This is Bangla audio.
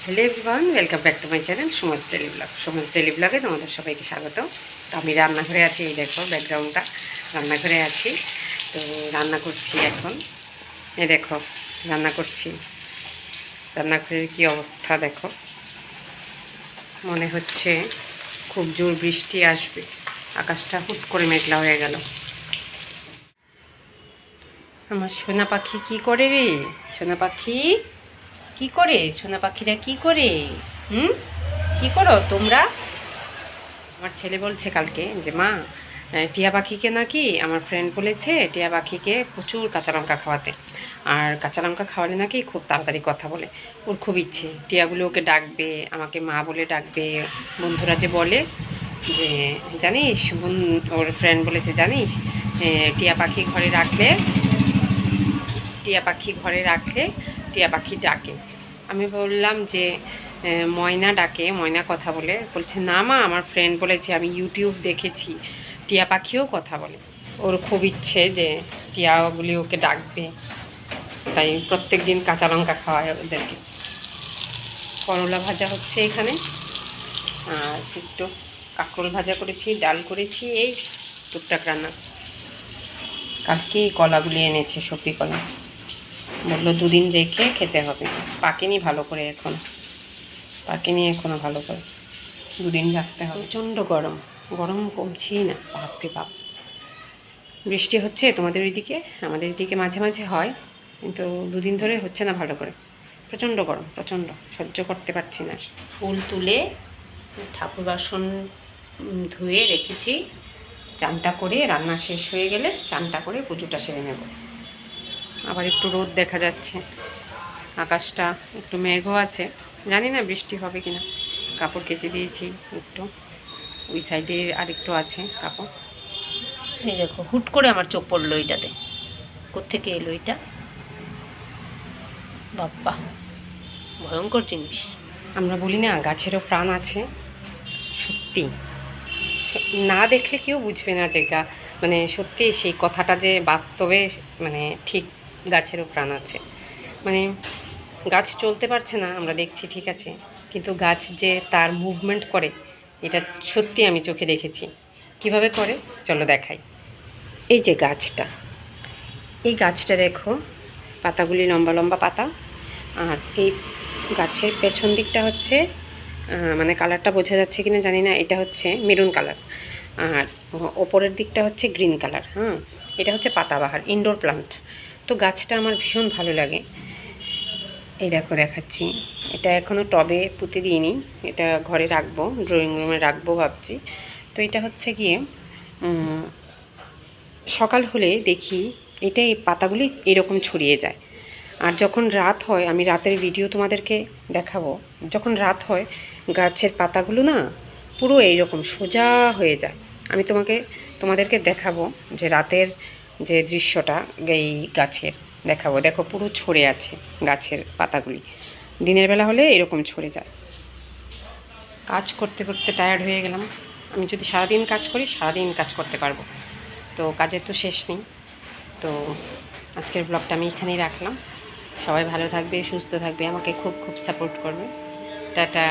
Hello everyone, welcome back to my channel Sums daily blog. Sums daily ব্লগে তোমাদের সবাইকে স্বাগত। তো আমি রান্নাঘরে আছি, এই দেখো ব্যাকগ্রাউন্ডটা, রান্নাঘরে আছি। তো রান্না করছি এখন, এই দেখো রান্না করছি। রান্নাঘরের কি অবস্থা দেখো, মনে হচ্ছে খুব জোর বৃষ্টি আসবে, আকাশটা হুট করে মেঘলা হয়ে গেল। আমার সোনা পাখি কি করে রে? সোনা পাখি কি করে? সোনা পাখিরা কি করে? কি করো তোমরা? আমার ছেলে বলছে কালকে যে মা, টিয়া পাখিকে নাকি আমার ফ্রেন্ড বলেছে টিয়া পাখিকে প্রচুর কাঁচা লঙ্কা খাওয়াতে, আর কাঁচা লঙ্কা খাওয়ালে নাকি খুব তাড়াতাড়ি কথা বলে। ওর খুব ইচ্ছে টিয়াগুলো ওকে ডাকবে, আমাকে মা বলে ডাকবে। বন্ধুরা যে বলে যে জানিস ওর ফ্রেন্ড বলেছে জানিস, টিয়া পাখি ঘরে রাখলে টিয়া পাখি ঘরে রাখলে টিয়া পাখি ডাকে। আমি বললাম যে ময়না ডাকে, ময়না কথা বলে। বলছে না মা, আমার ফ্রেন্ড বলেছে, আমি ইউটিউব দেখেছি টিয়া পাখিও কথা বলে। ওর খুব ইচ্ছে যে টিয়াগুলি ওকে ডাকবে, তাই প্রত্যেক দিন কাঁচা লঙ্কা খাওয়ায় ওদেরকে। করলা ভাজা হচ্ছে এখানে, আর একটু কাঁকরোল ভাজা করেছি, ডাল করেছি, এই টুকটাক রান্না। কালকে কলাগুলি এনেছে, সবজি কলা, বললো দুদিন রেখে খেতে হবে, পাকেনি ভালো করে, এখন পাকেনি এখনও ভালো করে, দুদিন রাখতে হবে। প্রচণ্ড গরম, গরম কমছেই না, বাপরে বাপ। বৃষ্টি হচ্ছে তোমাদের ওইদিকে? আমাদের দিকে মাঝে মাঝে হয়, কিন্তু দুদিন ধরে হচ্ছে না ভালো করে। প্রচণ্ড গরম, প্রচণ্ড, সহ্য করতে পারছি না। ফুল তুলে ঠাকুর বাসন ধুয়ে রেখেছি, চানটা করে রান্না শেষ হয়ে গেলে চানটা করে পুজোটা সেরে নেব। আবার একটু রোদ দেখা যাচ্ছে, আকাশটা একটু মেঘও আছে, জানি না বৃষ্টি হবে কিনা। কাপড় কেচে দিয়েছি একটু, ওই সাইডে আর একটু আছে কাপড়। এই দেখো হুট করে আমার চোখ পড়লো এইটাতে, কোত্থেকে এলো এটা, বাপ্পা ভয়ঙ্কর জিনিস। আমরা বলি না গাছেরও প্রাণ আছে, সত্যি না দেখলে কেউ বুঝবে না যে মানে সত্যি সেই কথাটা যে বাস্তবে মানে ঠিক, গাছেরও প্রাণ আছে। মানে গাছ চলতে পারছে না আমরা দেখছি ঠিক আছে, কিন্তু গাছ যে তার মুভমেন্ট করে এটা সত্যি আমি চোখে দেখেছি। কিভাবে করে চলো দেখাই। এই যে গাছটা, এই গাছটা দেখো, পাতাগুলি লম্বা লম্বা পাতা, আর এই গাছের পেছন দিকটা হচ্ছে মানে কালারটা বোঝা যাচ্ছে কিনা জানি না, এটা হচ্ছে মেরুন কালার, আর ওপরের দিকটা হচ্ছে গ্রিন কালার। এটা হচ্ছে পাতাবাহার, ইনডোর প্লান্ট। তো গাছটা আমার ভীষণ ভালো লাগে। এই দেখো দেখাচ্ছি, এটা এখনও টবে পুঁতে দিইনি, এটা ঘরে রাখবো, ড্রয়িং রুমে রাখবো ভাবছি। তো এটা হচ্ছে গিয়ে সকাল হলে দেখি এটা, এই পাতাগুলি এরকম ছড়িয়ে যায়। আর যখন রাত হয়, আমি রাতের ভিডিও তোমাদেরকে দেখাবো, যখন রাত হয় গাছের পাতাগুলো না পুরো এইরকম সোজা হয়ে যায়। আমি তোমাদেরকে দেখাবো যে রাতের যে দৃশ্যটা এই গাছের দেখাবো। দেখো পুরো ছড়ে আছে গাছের পাতাগুলি, দিনের বেলা হলে এরকম ছড়ে যায়। কাজ করতে করতে টায়ার্ড হয়ে গেলাম। আমি যদি সারাদিন কাজ করি, সারাদিন কাজ করতে পারবো, তো কাজের তো শেষ নেই। তো আজকের ব্লগটা আমি এখানেই রাখলাম। সবাই ভালো থাকবে, সুস্থ থাকবে, আমাকে খুব খুব সাপোর্ট করবে। টাটা।